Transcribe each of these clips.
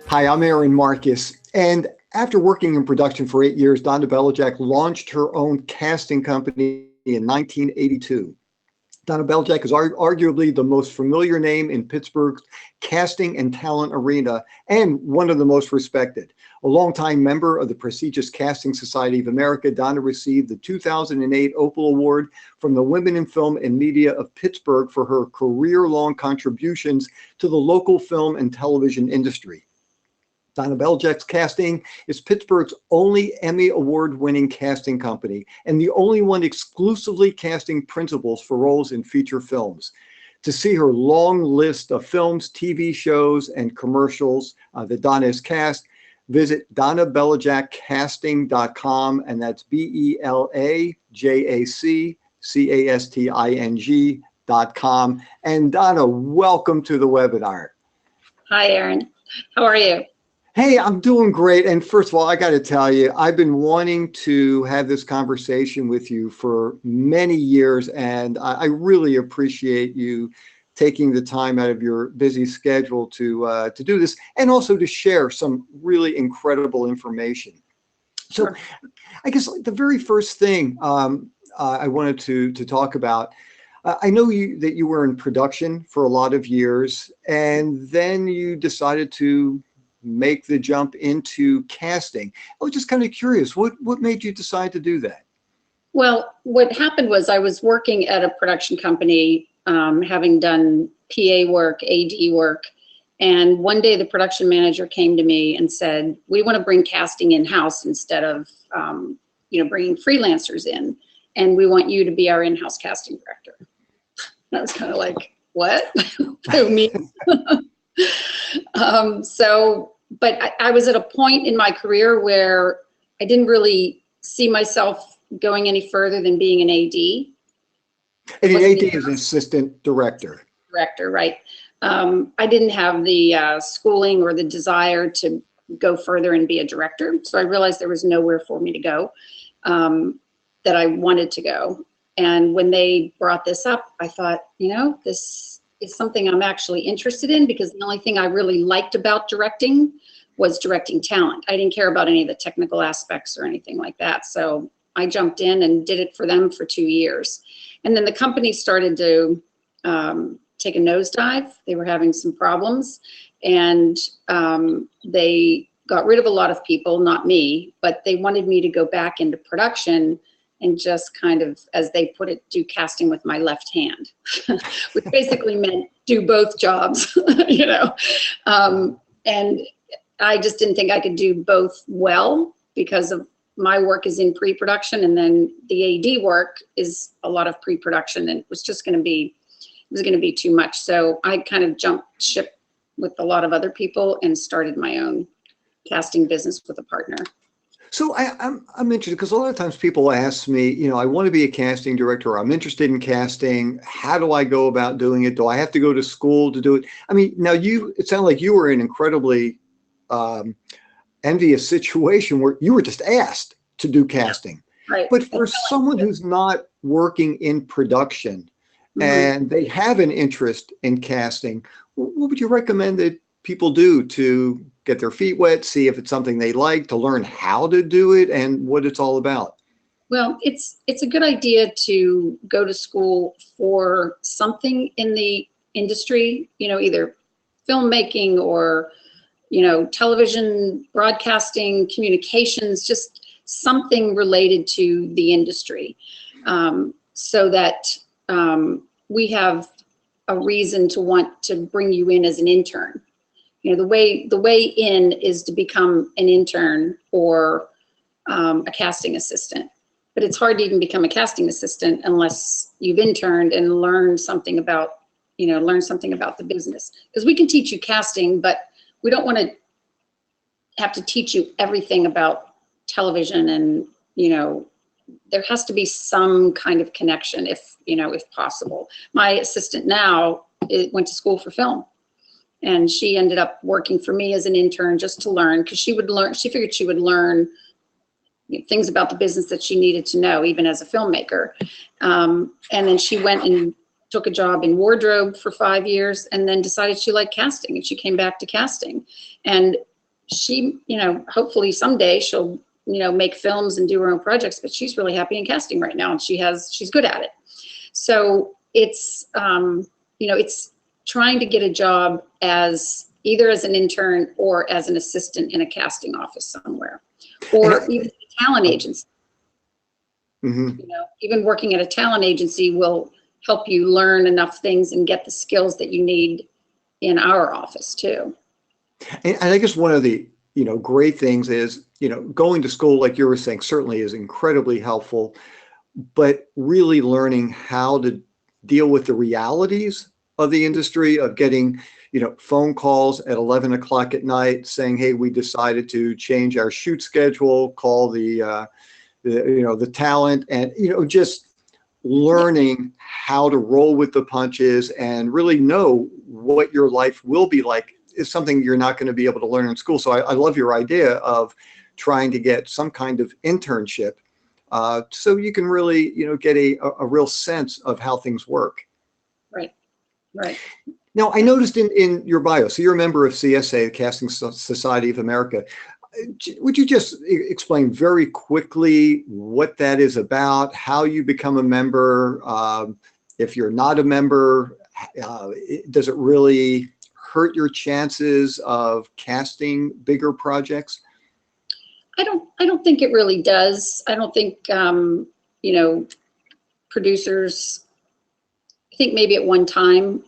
Hi, I'm Aaron Marcus, and after working in production for 8 years, Donna Belichick launched her own casting company in 1982. Donna Belichick is arguably the most familiar name in Pittsburgh's casting and talent arena, and one of the most respected. A longtime member of the prestigious Casting Society of America, Donna received the 2008 Opal Award from the Women in Film and Media of Pittsburgh for her career-long contributions to the local film and television industry. Donna Belichick's Casting is Pittsburgh's only Emmy Award-winning casting company and the only one exclusively casting principals for roles in feature films. To see her long list of films, TV shows, and commercials that Donna has cast, visit DonnaBelichickCasting.com, and that's BELAJACCASTING.com. And Donna, welcome to the webinar. Hi, Aaron. How are you? Hey, I'm doing great. And first of all, I got to tell you, I've been wanting to have this conversation with you for many years, and I really appreciate you taking the time out of your busy schedule to do this, and also to share some really incredible information. So, Sure. I guess the very first thing I wanted to talk about. I know that you were in production for a lot of years, and then you decided to make the jump into casting. I was just kind of curious, what made you decide to do that? Well, what happened was I was working at a production company, having done PA work, AD work, and one day the production manager came to me and said, "We want to bring casting in-house instead of bringing freelancers in, and we want you to be our in-house casting director." And I was kind of like, "What? Who, me?" But I was at a point in my career where I didn't really see myself going any further than being an AD. And an AD is an assistant director. Director, right. I didn't have the schooling or the desire to go further and be a director. So I realized there was nowhere for me to go that I wanted to go. And when they brought this up, I thought, this is something I'm actually interested in, because the only thing I really liked about directing was directing talent. I didn't care about any of the technical aspects or anything like that. So I jumped in and did it for them for 2 years. And then the company started to take a nosedive. They were having some problems, and they got rid of a lot of people, not me, but they wanted me to go back into production and just kind of, as they put it, do casting with my left hand, which basically meant do both jobs, and I just didn't think I could do both well, because of my work is in pre-production, and then the AD work is a lot of pre-production, and it was going to be too much. So I kind of jumped ship with a lot of other people and started my own casting business with a partner. So I'm interested, because a lot of times people ask me, I want to be a casting director, or I'm interested in casting. How do I go about doing it? Do I have to go to school to do it? I mean, now it sounded like you were in an incredibly envious situation where you were just asked to do casting. Right. But for someone who's not working in production, mm-hmm. and they have an interest in casting, what would you recommend that people do to get their feet wet, see if it's something they like, to learn how to do it and what it's all about? Well, it's a good idea to go to school for something in the industry, either filmmaking or, television, broadcasting, communications, just something related to the industry, so that we have a reason to want to bring you in as an intern. The way in is to become an intern or a casting assistant. But it's hard to even become a casting assistant unless you've interned and learned something about, the business. Because we can teach you casting, but we don't want to have to teach you everything about television, and, there has to be some kind of connection if possible. My assistant now went to school for film. And she ended up working for me as an intern just to learn, because she figured she would learn things about the business that she needed to know, even as a filmmaker. And then she went and took a job in wardrobe for 5 years and then decided she liked casting, and she came back to casting. And she, hopefully someday she'll, make films and do her own projects, but she's really happy in casting right now, and she's good at it. So it's, it's trying to get a job either as an intern or as an assistant in a casting office somewhere, or even a talent agency. Mm-hmm. Even working at a talent agency will help you learn enough things and get the skills that you need in our office too. And I guess one of the, great things is, going to school, like you were saying, certainly is incredibly helpful, but really learning how to deal with the realities of the industry, of getting, phone calls at 11 o'clock at night saying, hey, we decided to change our shoot schedule, call the talent, and, just learning how to roll with the punches and really know what your life will be like is something you're not going to be able to learn in school. So I love your idea of trying to get some kind of internship so you can really, get a real sense of how things work. Right. Now, I noticed in your bio, so you're a member of CSA, the Casting Society of America. Would you just explain very quickly what that is about, how you become a member? If you're not a member, does it really hurt your chances of casting bigger projects? I don't think it really does. I don't think, producers, I think maybe at one time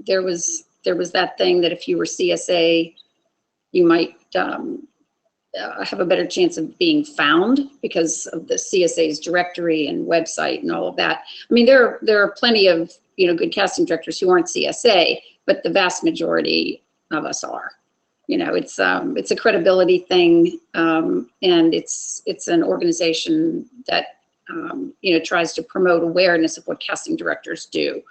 there was that thing that if you were CSA, you might have a better chance of being found because of the CSA's directory and website and all of that. I mean, there are plenty of, good casting directors who aren't CSA, but the vast majority of us are. It's a credibility thing, and it's an organization that tries to promote awareness of what casting directors do,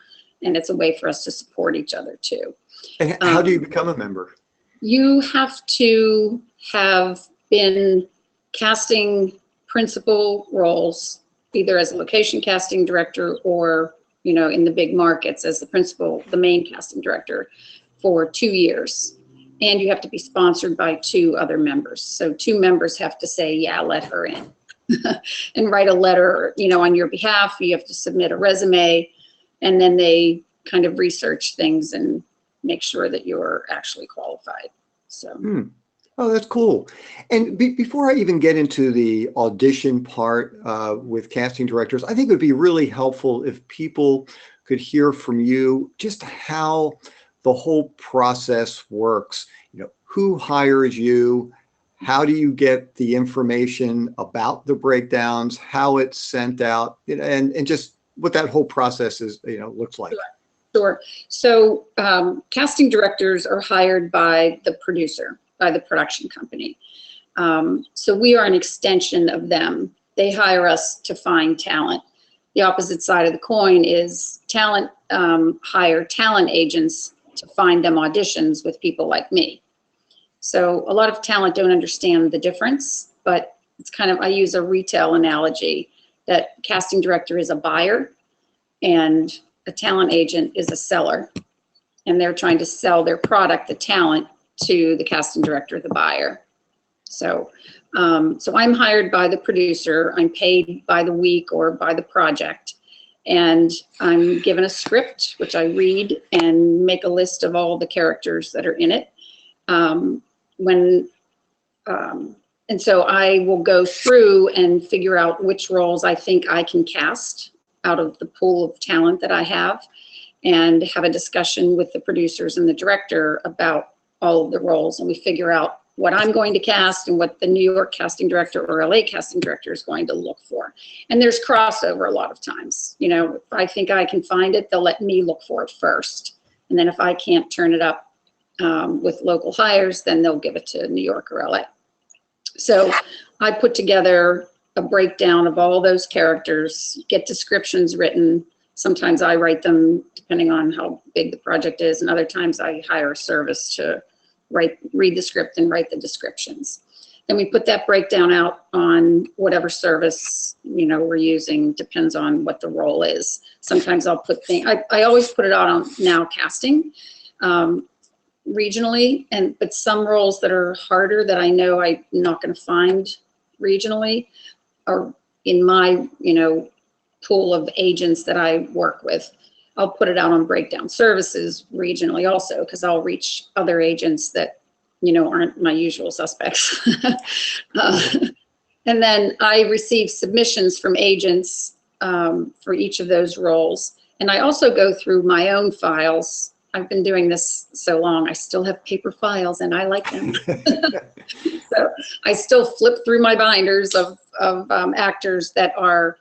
and it's a way for us to support each other too. And how do you become a member? You have to have been casting principal roles, either as a location casting director or in the big markets as the main casting director for 2 years. And you have to be sponsored by 2 other members. So 2 members have to say, yeah, let her in and write a letter, on your behalf. You have to submit a resume, and then they kind of research things and make sure that you're actually qualified. So. Oh, that's cool. And before I even get into the audition part with casting directors, I think it would be really helpful if people could hear from you just how the whole process works. Who hires you? How do you get the information about the breakdowns, how it's sent out, and just what that whole process is, looks like. Sure. So casting directors are hired by the producer, by the production company. So we are an extension of them. They hire us to find talent. The opposite side of the coin is talent hire talent agents to find them auditions with people like me. So a lot of talent don't understand the difference, but it's kind of, I use a retail analogy that casting director is a buyer and a talent agent is a seller, and they're trying to sell their product, the talent, to the casting director, the buyer. So, so I'm hired by the producer. I'm paid by the week or by the project, and I'm given a script, which I read and make a list of all the characters that are in it. And so I will go through and figure out which roles I think I can cast out of the pool of talent that I have, and have a discussion with the producers and the director about all of the roles, and we figure out what I'm going to cast and what the New York casting director or LA casting director is going to look for. And there's crossover a lot of times. If I think I can find it, they'll let me look for it first. And then if I can't turn it up with local hires, then they'll give it to New York or LA. So I put together a breakdown of all those characters, get descriptions written. Sometimes I write them depending on how big the project is, and other times I hire a service to read the script and write the descriptions. and we put that breakdown out on whatever service, we're using, depends on what the role is. Sometimes I'll put things, I always put it out on Now Casting, regionally, but some roles that are harder that I know I'm not going to find regionally are in my, pool of agents that I work with. I'll put it out on Breakdown Services regionally also, because I'll reach other agents that, aren't my usual suspects. And then I receive submissions from agents for each of those roles. And I also go through my own files. I've been doing this so long, I still have paper files and I like them. So I still flip through my binders of actors that are,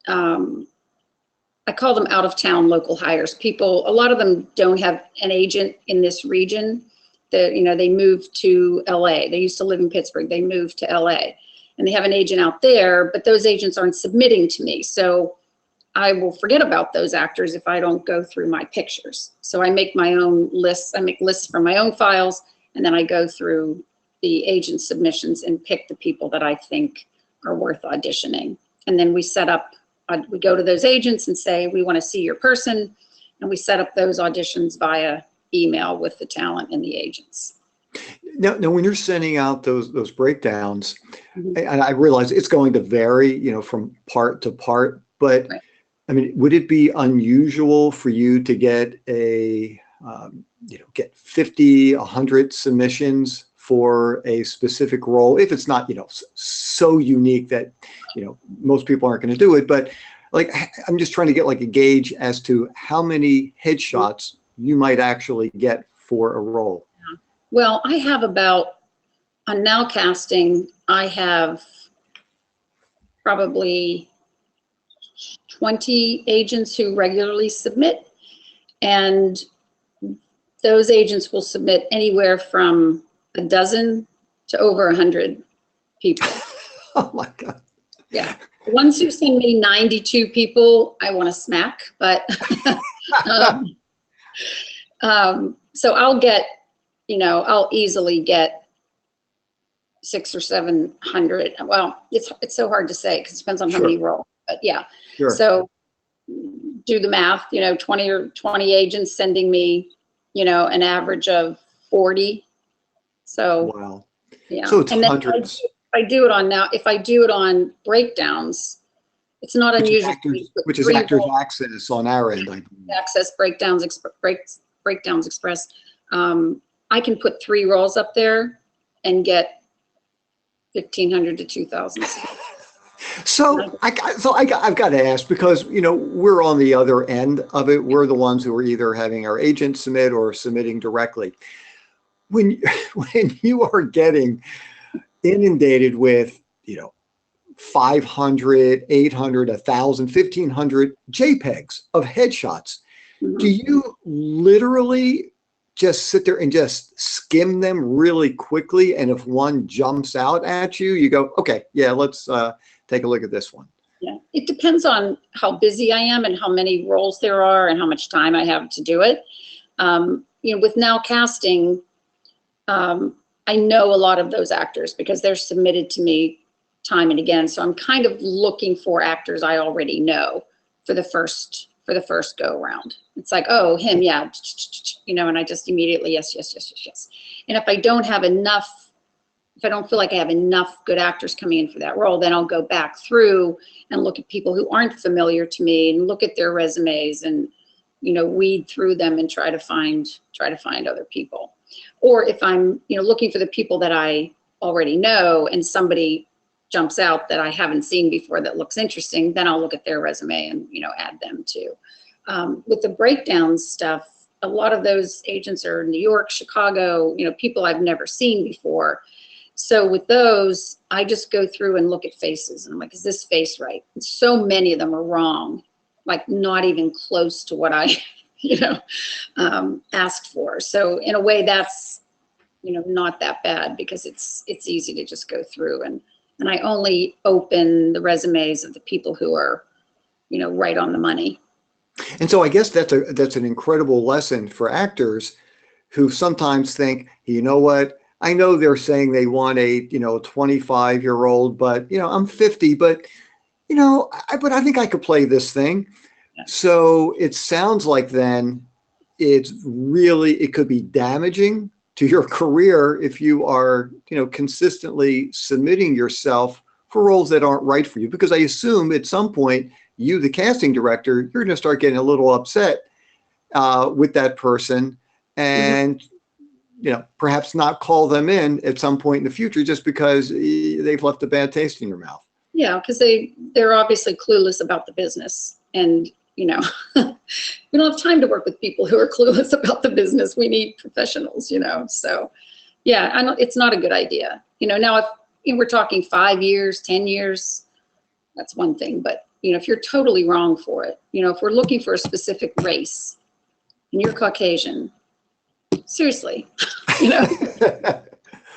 I call them out of town local hires. People, a lot of them don't have an agent in this region. They moved to LA. They used to live in Pittsburgh. They moved to LA and they have an agent out there, but those agents aren't submitting to me. So I will forget about those actors if I don't go through my pictures. So I make my own lists. I make lists from my own files, and then I go through the agent submissions and pick the people that I think are worth auditioning. And then we set up, we go to those agents and say, we want to see your person. And we set up those auditions via email with the talent and the agents. Now, when you're sending out those breakdowns, and I realize it's going to vary, from part to part, but Right. I mean, would it be unusual for you to get get 50, 100 submissions for a specific role, if it's not, so unique that, most people aren't going to do it, but like, I'm just trying to get like a gauge as to how many headshots you might actually get for a role. Well, I have on Now Casting, I have probably 20 agents who regularly submit, and those agents will submit anywhere from a dozen to over 100 people. Oh my God. Yeah. The ones who send me 92 people, I want to smack, but so I'll get, I'll easily get 600 or 700. Well, it's so hard to say because it depends on how many roles, but yeah. Sure. So do the math, 20 agents sending me, an average of 40. So, wow. Yeah. So it's and then hundreds. if I do it on breakdowns, it's not unusual. Which is Actors Access on our end. Access Breakdowns Express. I can put 3 rolls up there and get 1,500 to 2,000. So I've got to ask, because we're on the other end of it. We're the ones who are either having our agent submit or submitting directly. When you are getting inundated with 500, 800, 1,000, 1,500 JPEGs of headshots, do you literally just sit there and just skim them really quickly, and if one jumps out at you, you go, okay, yeah, let's take a look at this one? Yeah, it depends on how busy I am and how many roles there are and how much time I have to do it. With Now Casting, I know a lot of those actors because they're submitted to me time and again. So I'm kind of looking for actors I already know for the first go around. It's like, oh, him, yeah, and I just immediately, yes. And if I don't feel like I have enough good actors coming in for that role, then I'll go back through and look at people who aren't familiar to me and look at their resumes and, weed through them and try to find other people. Or if I'm, looking for the people that I already know and somebody jumps out that I haven't seen before that looks interesting, then I'll look at their resume and, add them too. With the breakdown stuff, a lot of those agents are New York, Chicago, people I've never seen before. So with those, I just go through and look at faces and I'm like, is this face right? And so many of them are wrong, like not even close to what I, asked for. So in a way that's, not that bad because it's easy to just go through and I only open the resumes of the people who are, right on the money. And so I guess that's an incredible lesson for actors who sometimes think, you know what, I know they're saying they want a, 25-year-old, but, I'm 50, but, but I think I could play this thing. Yeah. So it sounds like then it could be damaging to your career if you are, consistently submitting yourself for roles that aren't right for you. Because I assume at some point, you, the casting director, you're going to start getting a little upset with that person, Mhm. and perhaps not call them in at some point in the future just because they've left a bad taste in your mouth. Yeah, because they're obviously clueless about the business, and we don't have time to work with people who are clueless about the business. We need professionals, So, yeah, I know it's not a good idea. Now if we're talking 5 years, 10 years, that's one thing. But if you're totally wrong for it, if we're looking for a specific race and you're Caucasian, seriously, if that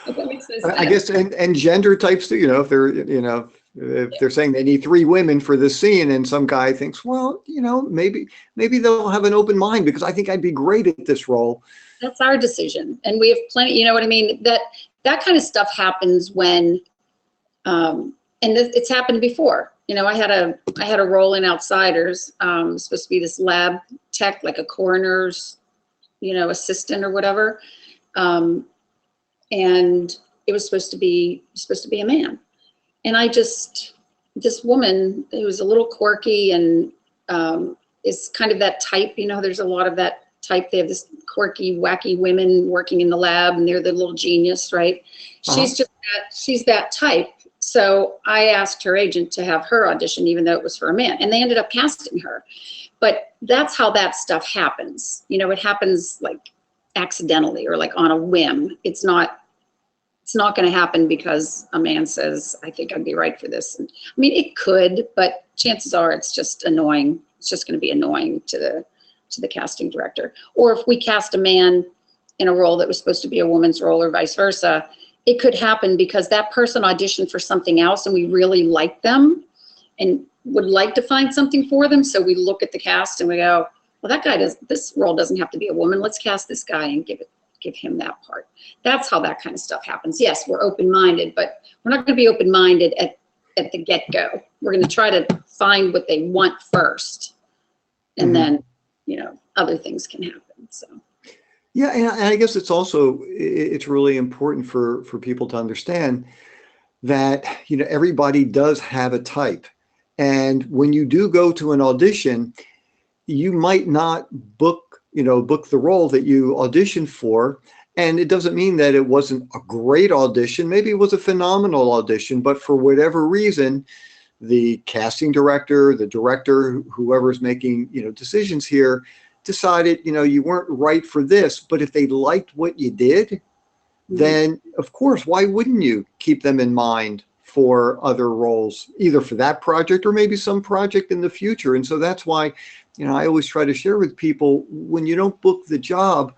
makes no sense. I guess, and gender types too, if they're, if they're saying they need 3 women for this scene, and some guy thinks, well, maybe they'll have an open mind because I think I'd be great at this role. That's our decision. And we have plenty, you know what I mean? That kind of stuff happens when, and it's happened before. I had a role in Outsiders, supposed to be this lab tech, like a coroner's, assistant or whatever. And it was supposed to be a man. And this woman who was a little quirky and is kind of that type, there's a lot of that type. They have this quirky, wacky women working in the lab, and they're the little genius, right? Uh-huh. She's that type. So I asked her agent to have her audition, even though it was for a man, and they ended up casting her. But that's how that stuff happens. It happens like accidentally or like on a whim. It's not going to happen because a man says, I think I'd be right for this. And, I mean, it could, but chances are it's just annoying. It's just going to be annoying to the casting director. Or if we cast a man in a role that was supposed to be a woman's role or vice versa, it could happen because that person auditioned for something else and we really like them and would like to find something for them. So we look at the cast and we go, well, this role doesn't have to be a woman. Let's cast this guy and give him that part. That's how that kind of stuff happens. Yes, we're open-minded, but we're not going to be open-minded at the get-go. We're going to try to find what they want first, and then other things can happen. So yeah, and I guess it's really important for people to understand that everybody does have a type, and when you do go to an audition, you might not book the role that you auditioned for. And it doesn't mean that it wasn't a great audition. Maybe it was a phenomenal audition, but for whatever reason, the casting director, the director, whoever's making, decisions here, decided, you weren't right for this. But if they liked what you did, then of course, why wouldn't you keep them in mind for other roles, either for that project or maybe some project in the future? And so that's why, I always try to share with people, when you don't book the job,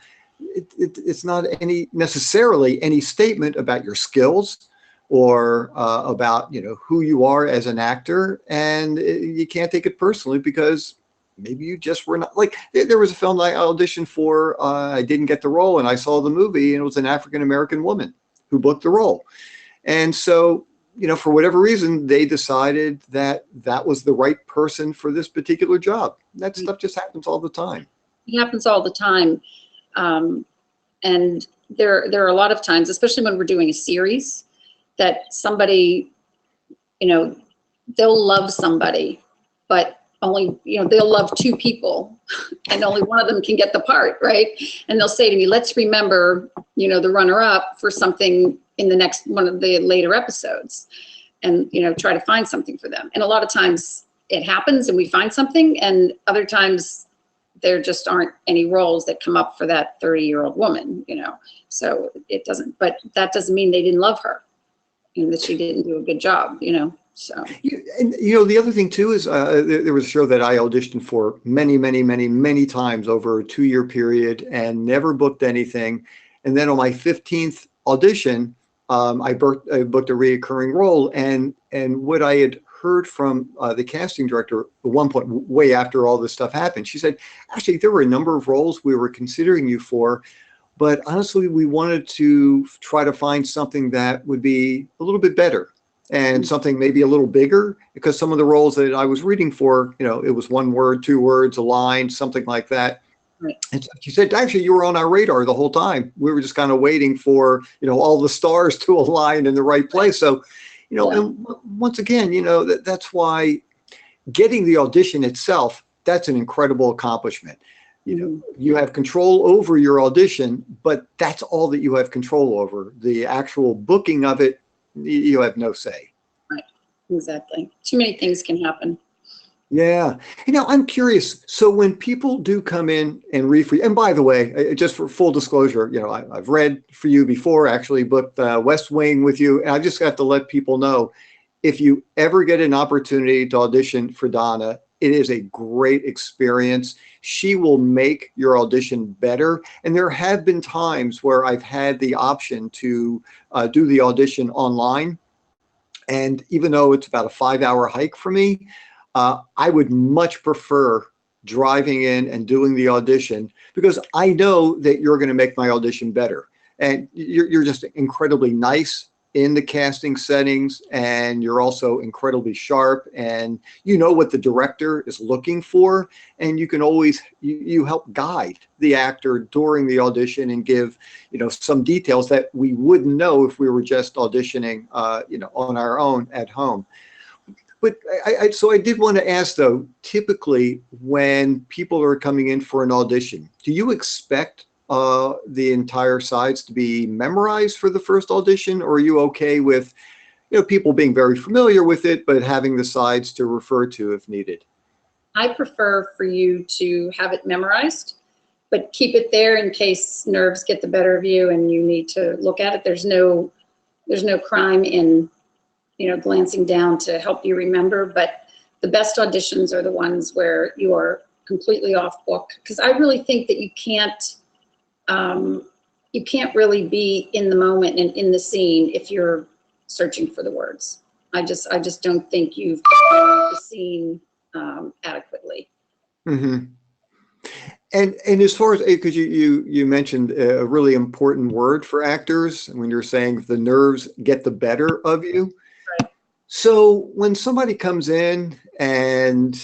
it's not necessarily any statement about your skills or about, who you are as an actor. And you can't take it personally because maybe you just were not, like, there was a film I auditioned for, I didn't get the role, and I saw the movie, and it was an African-American woman who booked the role. And so, for whatever reason, they decided that was the right person for this particular job. That stuff just happens all the time. It happens all the time. And there are a lot of times, especially when we're doing a series, that somebody, they'll love somebody, but only, they'll love 2 people and only one of them can get the part, right? And they'll say to me, let's remember, the runner-up for something in the next one of the later episodes, and, try to find something for them. And a lot of times it happens and we find something, and other times there just aren't any roles that come up for that 30-year-old woman, so it doesn't, but that doesn't mean they didn't love her and that she didn't do a good job, so. And the other thing too is there was a show that I auditioned for many, many, many, many times over a 2-year period and never booked anything. And then on my 15th audition, I booked a reoccurring role, and what I had heard from the casting director at one point, way after all this stuff happened, she said, actually, there were a number of roles we were considering you for, but honestly, we wanted to try to find something that would be a little bit better and something maybe a little bigger, because some of the roles that I was reading for, it was one word, two words, a line, something like that. Right. And she said, actually, you were on our radar the whole time. We were just kind of waiting for, all the stars to align in the right place. So, and once again, that's why getting the audition itself, that's an incredible accomplishment. You have control over your audition, but that's all that you have control over. The actual booking of it, you have no say. Right. Exactly. Too many things can happen. Yeah. I'm curious. So when people do come in and read for you, and by the way, just for full disclosure, I've read for you before, actually booked West Wing with you. And I just got to let people know, if you ever get an opportunity to audition for Donna, it is a great experience. She will make your audition better. And there have been times where I've had the option to do the audition online. And even though it's about a 5-hour hike for me, I would much prefer driving in and doing the audition, because I know that you're going to make my audition better. And you're just incredibly nice in the casting settings, and you're also incredibly sharp, and you know what the director is looking for, and you can always you help guide the actor during the audition and give some details that we wouldn't know if we were just auditioning on our own at home. But so I did want to ask, though, typically when people are coming in for an audition, do you expect the entire sides to be memorized for the first audition, or are you okay with people being very familiar with it, but having the sides to refer to if needed? I prefer for you to have it memorized, but keep it there in case nerves get the better of you and you need to look at it. There's no crime in glancing down to help you remember, but the best auditions are the ones where you are completely off book, because I really think that you can't really be in the moment and in the scene if you're searching for the words. I just don't think you've performed the scene adequately. Mm-hmm. And as far as, because you mentioned a really important word for actors when you're saying the nerves get the better of you. Right. So when somebody comes in and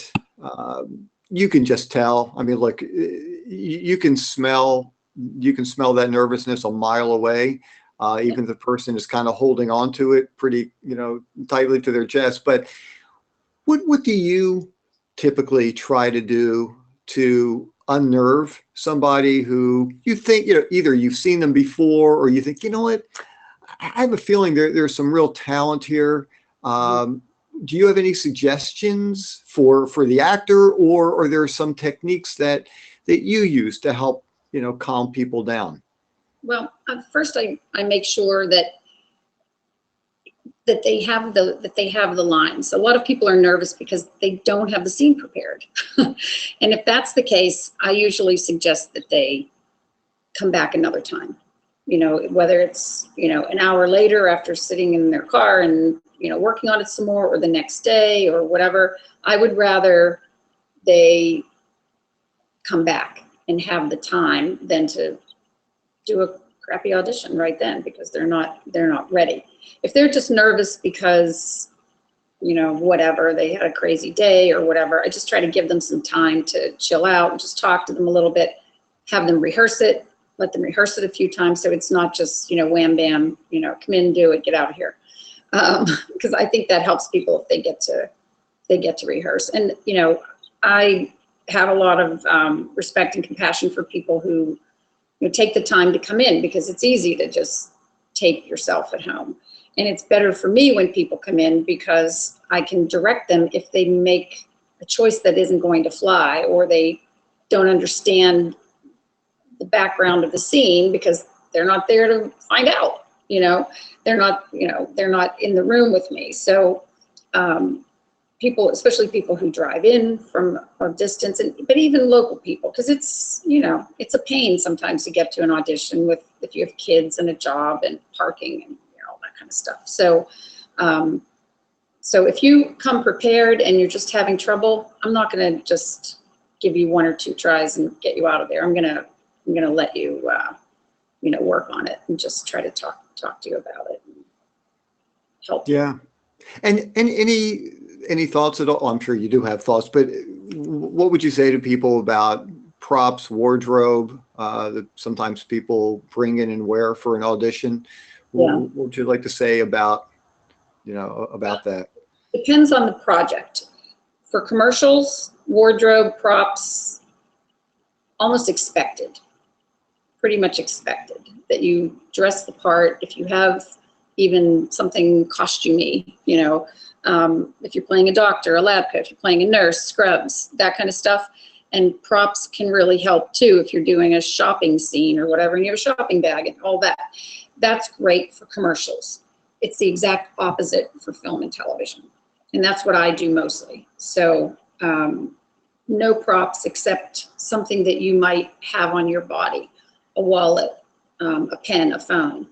you can just tell, I mean, look, you can smell that nervousness a mile away. Even if the person is kind of holding on to it pretty, tightly to their chest. But what do you typically try to do to unnerve somebody who you think, either you've seen them before, or you think, what, I have a feeling there's some real talent here. Do you have any suggestions for the actor, or are there some techniques that you use to help, calm people down? Well, first I make sure that they have the lines. A lot of people are nervous because they don't have the scene prepared. And if that's the case, I usually suggest that they come back another time. Whether it's, an hour later after sitting in their car and, working on it some more, or the next day or whatever. I would rather they come back and have the time than to do a crappy audition right then, because they're not ready. If they're just nervous because, whatever, they had a crazy day or whatever, I just try to give them some time to chill out and just talk to them a little bit, have them rehearse it, let them rehearse it a few times, so it's not just, wham, bam, come in, do it, get out of here. Because I think that helps people if they get to rehearse. And, I have a lot of respect and compassion for people who take the time to come in, because it's easy to just tape yourself at home. And it's better for me when people come in, because I can direct them if they make a choice that isn't going to fly, or they don't understand the background of the scene, because they're not there to find out, they're not in the room with me. So people, especially people who drive in from a distance, but even local people, because it's a pain sometimes to get to an audition if you have kids and a job and parking and all that kind of stuff. So so if you come prepared and you're just having trouble, I'm not going to just give you one or two tries and get you out of there. I'm gonna let you work on it and just try to talk to you about it and help. Yeah. And any thoughts at all? I'm sure you do have thoughts, but what would you say to people about props, wardrobe, that sometimes people bring in and wear for an audition? Yeah. What would you like to say about that? Depends on the project. For commercials, wardrobe, props, almost expected, pretty much expected that you dress the part. If you have even something costumey, if you're playing a doctor, a lab coat, if you're playing a nurse, scrubs, that kind of stuff. And props can really help too if you're doing a shopping scene or whatever, and you have a shopping bag and all that. That's great for commercials. It's the exact opposite for film and television. And that's what I do mostly. So no props except something that you might have on your body, a wallet, a pen, a phone.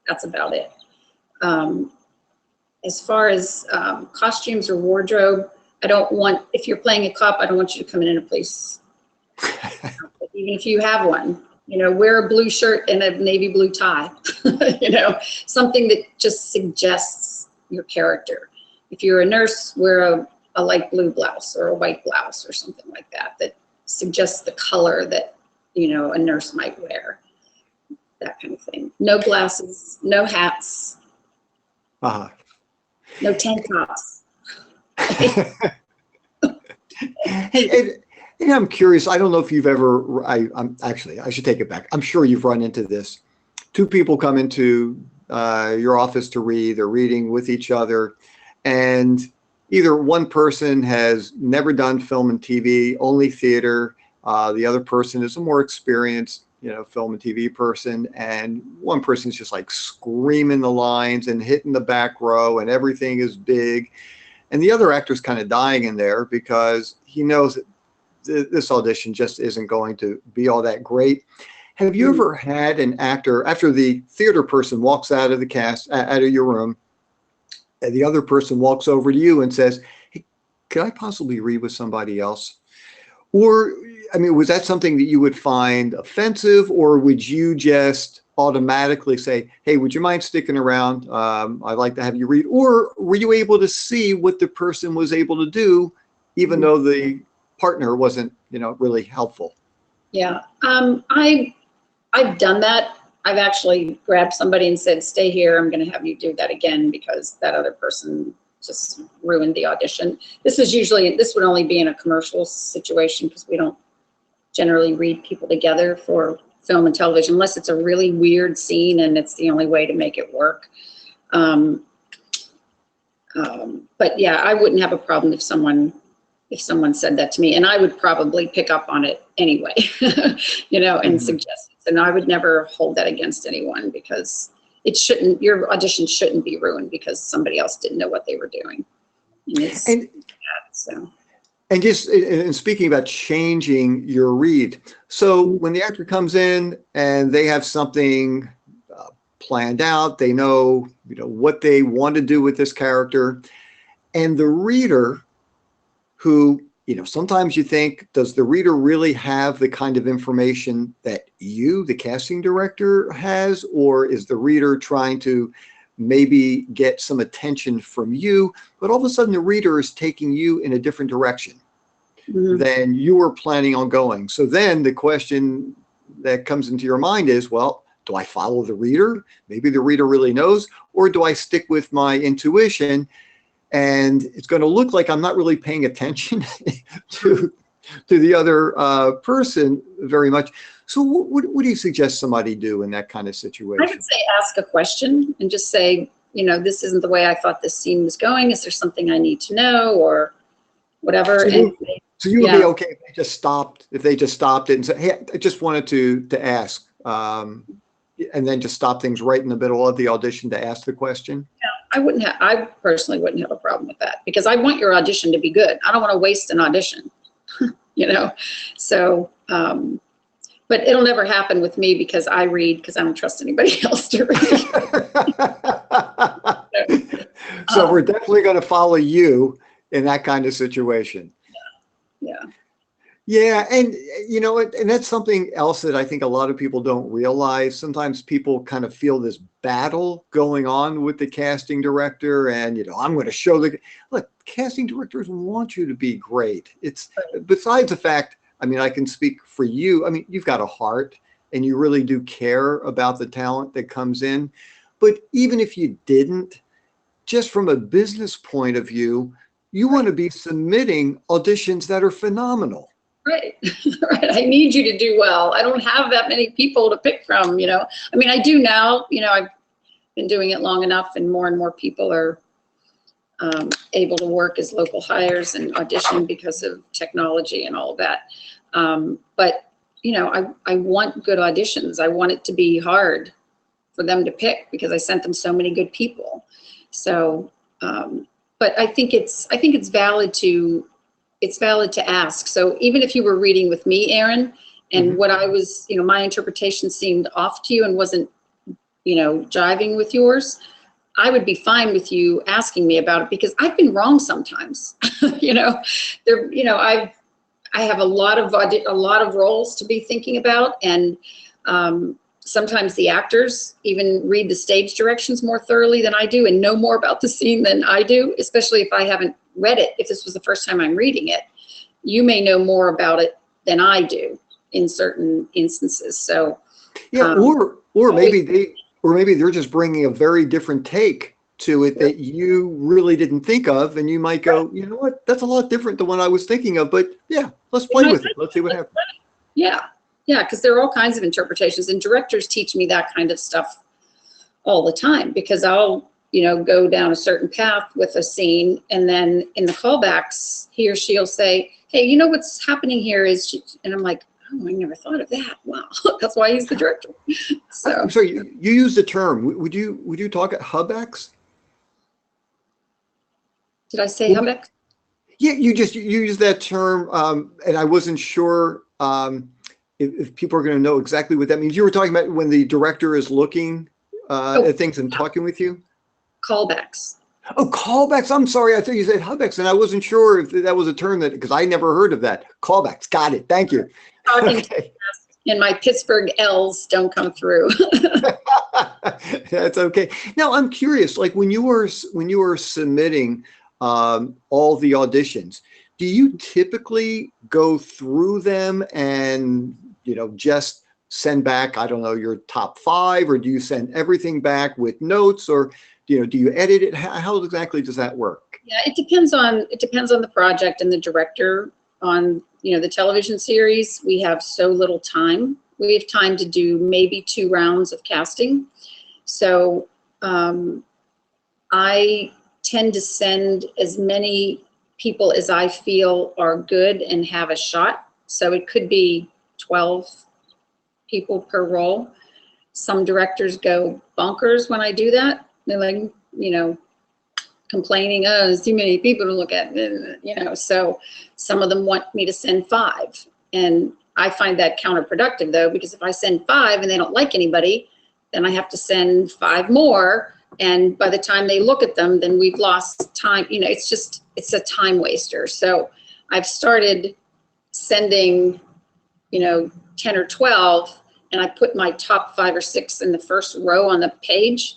That's about it. As far as costumes or wardrobe, if you're playing a cop, I don't want you to come in a police. Even if you have one, wear a blue shirt and a navy blue tie, something that just suggests your character. If you're a nurse, wear a light blue blouse or a white blouse or something like that, that suggests the color that, a nurse might wear, that kind of thing. No glasses, no hats, Uh-huh. no tank tops. Hey, and I'm curious, I don't know if you've ever, I should take it back. I'm sure you've run into this. Two people come into your office to read, they're reading with each other, and either one person has never done film and TV, only theater. The other person is a more experienced, film and TV person, and one person's just like screaming the lines and hitting the back row, and everything is big. And the other actor's kind of dying in there because he knows that this audition just isn't going to be all that great. Have you ever had an actor, after the theater person walks out of the cast, out of your room, and the other person walks over to you and says, "Hey, could I possibly read with somebody else?" Or, was that something that you would find offensive, or would you just automatically say, "Hey, would you mind sticking around? I'd like to have you read." Or were you able to see what the person was able to do, even though the partner wasn't, really helpful? Yeah, I've done that. I've actually grabbed somebody and said, "Stay here. I'm going to have you do that again because that other person just ruined the audition." This would only be in a commercial situation because we don't generally read people together for film and television unless it's a really weird scene and it's the only way to make it work. But yeah, I wouldn't have a problem if someone said that to me, and I would probably pick up on it anyway, and suggest it. And I would never hold that against anyone because your audition shouldn't be ruined because somebody else didn't know what they were doing. And speaking about changing your read, so when the actor comes in and they have something planned out, they know, what they want to do with this character, and the reader, who, sometimes you think, does the reader really have the kind of information that you, the casting director, has, or is the reader trying to maybe get some attention from you, but all of a sudden the reader is taking you in a different direction than you were planning on going? So then the question that comes into your mind is, well, do I follow the reader? Maybe the reader really knows, or do I stick with my intuition? And it's going to look like I'm not really paying attention to the other person very much. So what do you suggest somebody do in that kind of situation? I would say ask a question and just say, this isn't the way I thought this scene was going. Is there something I need to know or whatever? So you would be okay if they just stopped it and said, "Hey, I just wanted to ask," and then just stop things right in the middle of the audition to ask the question? Yeah, I personally wouldn't have a problem with that because I want your audition to be good. I don't want to waste an audition, So, but it'll never happen with me because I read because I don't trust anybody else to read. So we're definitely going to follow you in that kind of situation. Yeah. Yeah, and you know, and that's something else that I think a lot of people don't realize. Sometimes people kind of feel this battle going on with the casting director, and you know, I'm going to show the look. Casting directors want you to be great. It's besides the fact. I mean, I can speak for you. I mean, you've got a heart, and you really do care about the talent that comes in. But even if you didn't, just from a business point of view, you want to be submitting auditions that are phenomenal. Right. Right. I need you to do well. I don't have that many people to pick from, you know. I mean, I do now, you know, I've been doing it long enough and more people are able to work as local hires and audition because of technology and all of that. But, you know, I want good auditions. I want it to be hard for them to pick because I sent them so many good people. So, but I think it's valid to ask. So even if you were reading with me, Aaron, and what I was, you know, my interpretation seemed off to you and wasn't, you know, jiving with yours, I would be fine with you asking me about it because I've been wrong sometimes. You know, you know, I have a lot of roles to be thinking about, and sometimes the actors even read the stage directions more thoroughly than I do and know more about the scene than I do, especially if I haven't read it. If this was the first time I'm reading it, you may know more about it than I do in certain instances. So yeah, or maybe they're just bringing a very different take to it that you really didn't think of, and you might go, you know what, that's a lot different than what I was thinking of, but yeah, let's play with it. Let's see what happens. Yeah, because there are all kinds of interpretations, and directors teach me that kind of stuff all the time because I'll, you know, go down a certain path with a scene, and then in the callbacks, he or she'll say, hey, you know what's happening here is, and I'm like, oh, I never thought of that. Wow, that's why he's the director. So I'm sorry, you used the term. Would you talk at hubbacks? did I say hubbub? Yeah, you used that term, and I wasn't sure if people are going to know exactly what that means. You were talking about when the director is looking at things and talking with you? Callbacks. Oh, callbacks. I'm sorry. I thought you said hubbacks, and I wasn't sure if that was a term that, because I never heard of that. Callbacks. Got it. Thank you. Talking okay. And my Pittsburgh L's don't come through. That's okay. Now, I'm curious, like when you were submitting all the auditions, do you typically go through them and, you know, just send back, I don't know, your top 5, or do you send everything back with notes, or, you know, do you edit it? How exactly does that work? Yeah, it depends on the project and the director. On, you know, the television series, we have so little time. We have time to do maybe 2 rounds of casting. So I tend to send as many people as I feel are good and have a shot. So it could be 12 people per role. Some directors go bonkers when I do that. They're like, you know, complaining, oh, there's too many people to look at, you know, so some of them want me to send 5. And I find that counterproductive though, because if I send 5 and they don't like anybody, then I have to send 5 more. And by the time they look at them, then we've lost time. You know, it's a time waster. So I've started sending, you know, 10 or 12, and I put my top 5 or 6 in the first row on the page.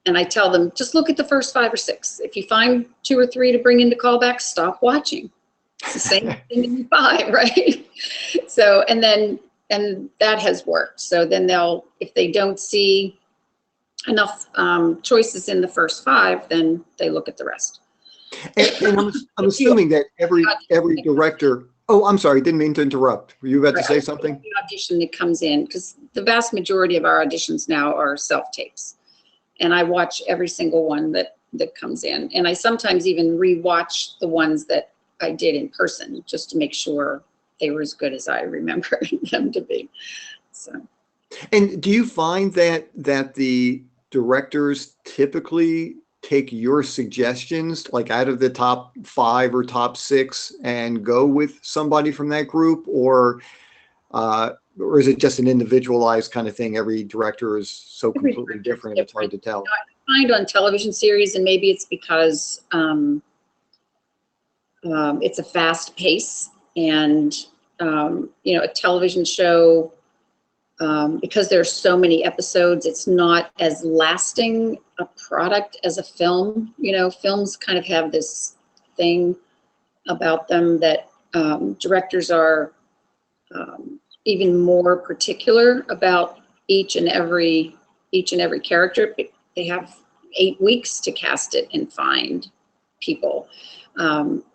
And I tell them, just look at the first 5 or 6. If you find 2 or 3 to bring into callbacks, stop watching. It's the same thing in 5, right? So, and that has worked. So then if they don't see enough choices in the first 5, then they look at the rest. And I'm assuming that every director. Oh, I'm sorry, didn't mean to interrupt. Were you about to say something? The audition that comes in, because the vast majority of our auditions now are self-tapes. And I watch every single one that comes in. And I sometimes even re-watch the ones that I did in person just to make sure they were as good as I remember them to be. So. And do you find that the directors typically take your suggestions, like out of the top 5 or top 6, and go with somebody from that group, or is it just an individualized kind of thing? Every director is so completely different, it's hard to tell. I find on television series, and maybe it's because it's a fast pace, and a television show, because there's so many episodes, it's not as lasting a product as a film. Films kind of have this thing about them that directors are even more particular about each and every character. They have 8 weeks to cast it and find people.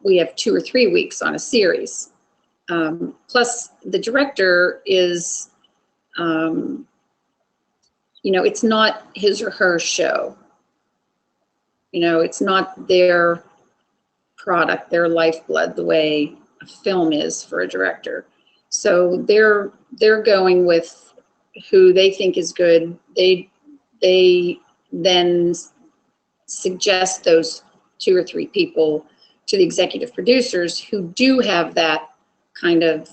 We have 2 or 3 weeks on a series. Plus, the director is, it's not his or her show. It's not their product, their lifeblood, the way a film is for a director. So they're going with who they think is good. They then suggest those 2 or 3 people to the executive producers who do have that kind of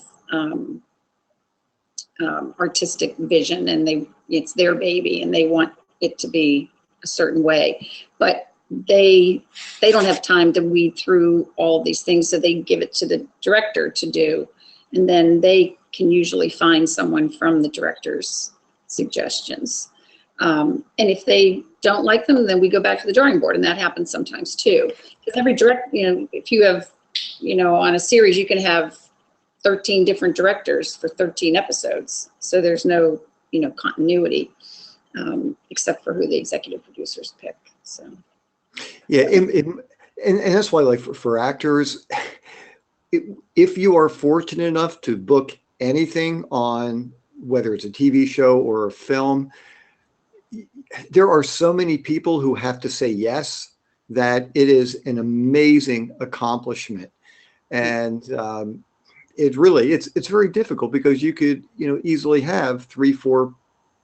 artistic vision, and it's their baby and they want it to be a certain way, but they don't have time to weed through all these things, so they give it to the director to do, and then they can usually find someone from the director's suggestions. And if they don't like them, then we go back to the drawing board, and that happens sometimes too. Because every if you have, on a series, you can have 13 different directors for 13 episodes. So there's no, continuity, except for who the executive producers pick. So. Yeah, and that's why, like for actors, if you are fortunate enough to book anything on, whether it's a TV show or a film, there are so many people who have to say yes that it is an amazing accomplishment. And it's very difficult, because you could, easily have 3, 4,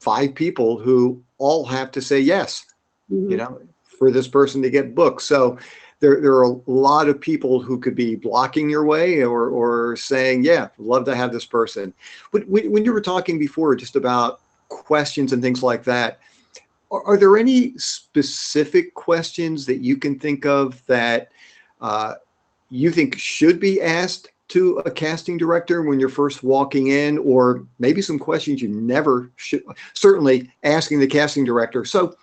5 people who all have to say yes, for this person to get booked. So there are a lot of people who could be blocking your way or saying, yeah, love to have this person. But when you were talking before just about questions and things like that, are there any specific questions that you can think of that you think should be asked to a casting director when you're first walking in, or maybe some questions you never should, certainly asking the casting director, so,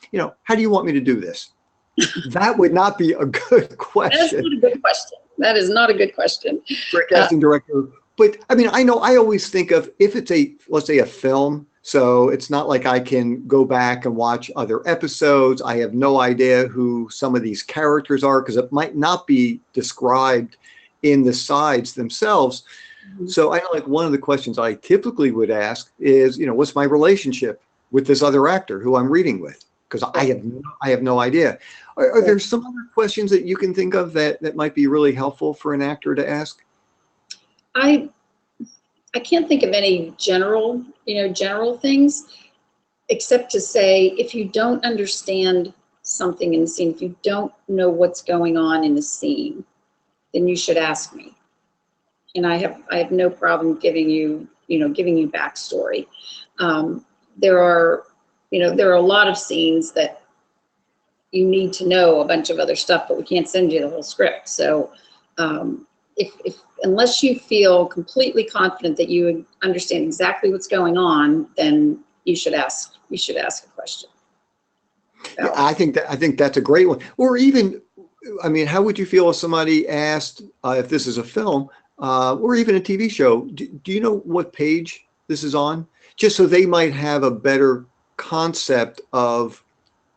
how do you want me to do this? That would not be a good question. That's not a good question. That is not a good question. For a casting director. But I mean, I always think of, if it's let's say a film, so it's not like I can go back and watch other episodes. I have no idea who some of these characters are, because it might not be described in the sides themselves. Mm-hmm. So I know, like, one of the questions I typically would ask is, what's my relationship with this other actor who I'm reading with? Because I have no idea. Are there some other questions that you can think of that might be really helpful for an actor to ask? I can't think of any general things, except to say, if you don't understand something in the scene, if you don't know what's going on in the scene, then you should ask me. And I have no problem giving you backstory. There are a lot of scenes that you need to know a bunch of other stuff, but we can't send you the whole script. So if unless you feel completely confident that you understand exactly what's going on, then you should ask a question. Yeah, I think that's a great one. Or even, I mean, how would you feel if somebody asked, if this is a film, or even a TV show, do you know what page this is on? Just so they might have a better concept of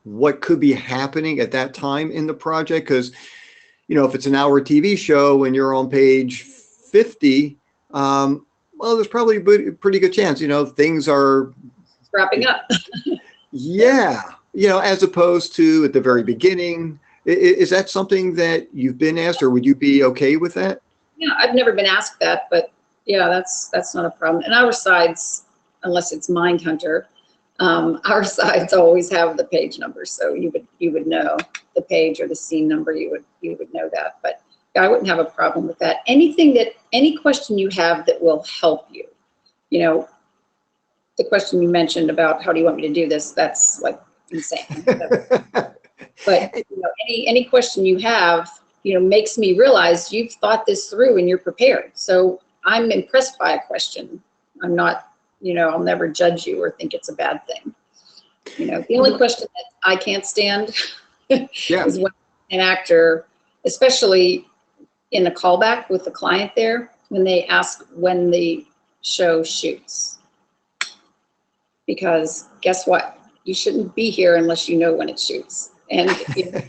what could be happening at that time in the project. Because, if it's an hour TV show and you're on page 50, well, there's probably a pretty good chance, things are wrapping up. Yeah. As opposed to at the very beginning. Is that something that you've been asked, or would you be okay with that? Yeah, I've never been asked that, but yeah, that's not a problem. And our sides, unless it's Mindhunter, our sides always have the page numbers, so you would know the page or the scene number. You would know that. But yeah, I wouldn't have a problem with that. Any question you have that will help you, the question you mentioned about how do you want me to do this, that's like insane. But any question you have, makes me realize you've thought this through and you're prepared. So I'm impressed by a question. I'm not, I'll never judge you or think it's a bad thing. The only question that I can't stand Yeah. is when an actor, especially in a callback with the client there, when they ask when the show shoots. Because guess what? You shouldn't be here unless you know when it shoots. And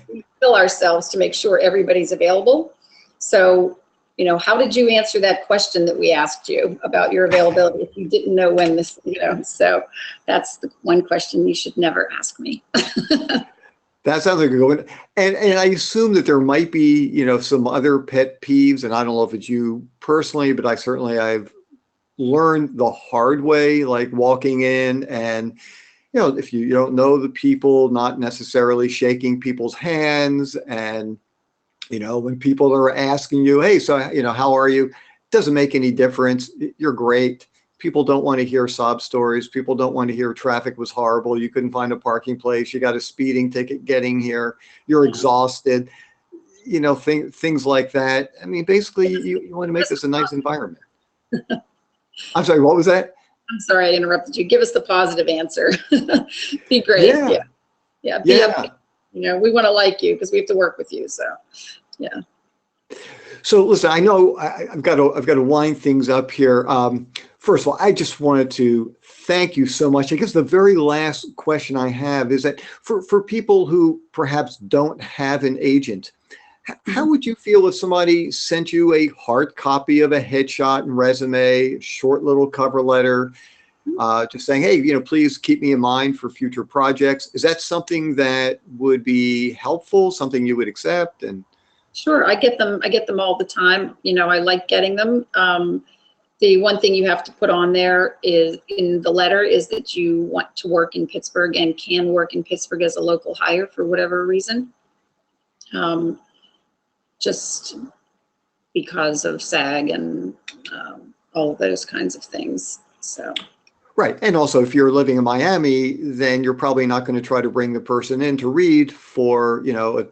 we fill ourselves to make sure everybody's available. So, how did you answer that question that we asked you about your availability if you didn't know when this, so that's the one question you should never ask me. That sounds like a good one. And I assume that there might be, some other pet peeves, and I don't know if it's you personally, but I've learned the hard way, like walking in and, if you don't know the people, not necessarily shaking people's hands. And, when people are asking you, hey, so, how are you? It doesn't make any difference. You're great. People don't want to hear sob stories. People don't want to hear traffic was horrible. You couldn't find a parking place. You got a speeding ticket getting here. You're exhausted. Things like that. I mean, basically, you want to make this a nice environment. I'm sorry, what was that? I'm sorry, I interrupted you. Give us the positive answer. Be great. Yeah. Be up. We want to like you because we have to work with you. So, yeah. So listen, I know I've got to wind things up here. First of all, I just wanted to thank you so much. I guess the very last question I have is that for people who perhaps don't have an agent, how would you feel if somebody sent you a hard copy of a headshot and resume, short little cover letter, just saying, hey, please keep me in mind for future projects? Is that something that would be helpful, something you would accept? And sure, I get them all the time. I like getting them. The one thing you have to put on there is in the letter is that you want to work in Pittsburgh and can work in Pittsburgh as a local hire for whatever reason. Just because of SAG and all of those kinds of things. So. Right. And also, if you're living in Miami, then you're probably not going to try to bring the person in to read for, a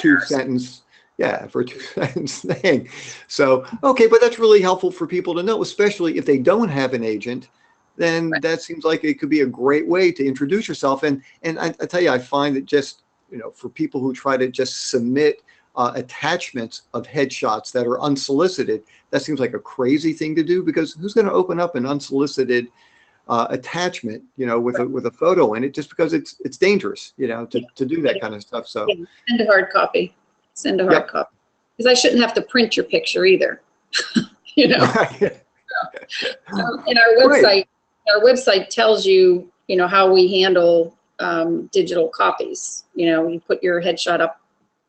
two-sentence. Yeah, for a two-sentence thing. So, okay, but that's really helpful for people to know, especially if they don't have an agent. Then that seems like it could be a great way to introduce yourself. And I tell you, I find that just, for people who try to just submit attachments of headshots that are unsolicited, that seems like a crazy thing to do, because who's going to open up an unsolicited attachment, with a photo in it, just because it's dangerous, to do that kind of stuff. So send a hard copy. Send a hard copy, because I shouldn't have to print your picture either. In our website, our website tells you, how we handle digital copies. You put your headshot up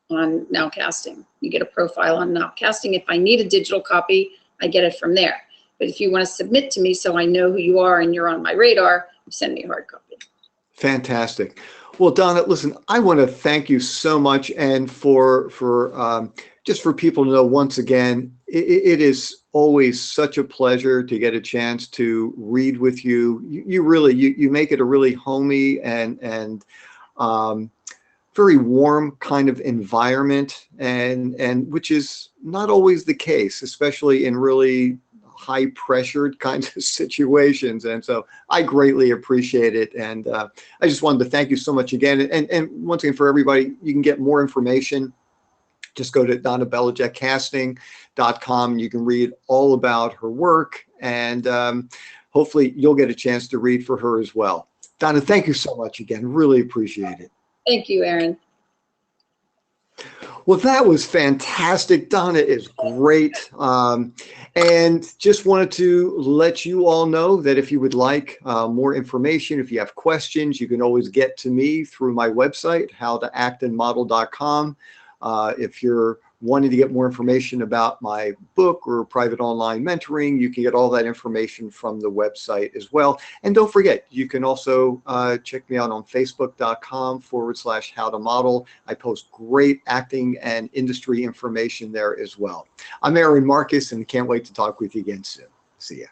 on Nowcasting. You get a profile on Nowcasting. If I need a digital copy, I get it from there. But if you want to submit to me so I know who you are and you're on my radar, you send me a hard copy. Fantastic. Well, Donna, listen, I want to thank you so much, and for just for people to know, once again, it is always such a pleasure to get a chance to read with you. You really make it a really homey and very warm kind of environment, and which is not always the case, especially in really high pressured kinds of situations. And so I greatly appreciate it. And I just wanted to thank you so much again. And once again, for everybody, you can get more information. Just go to DonnaBelichickCasting.com. You can read all about her work, and hopefully you'll get a chance to read for her as well. Donna, thank you so much again. Really appreciate it. Thank you, Aaron. Well, that was fantastic. Donna is great. And just wanted to let you all know that if you would like more information, if you have questions, you can always get to me through my website, howtoactandmodel.com. If you're wanting to get more information about my book or private online mentoring, you can get all that information from the website as well. And don't forget, you can also check me out on facebook.com/howtomodel. I post great acting and industry information there as well. I'm Aaron Marcus, and can't wait to talk with you again soon. See ya.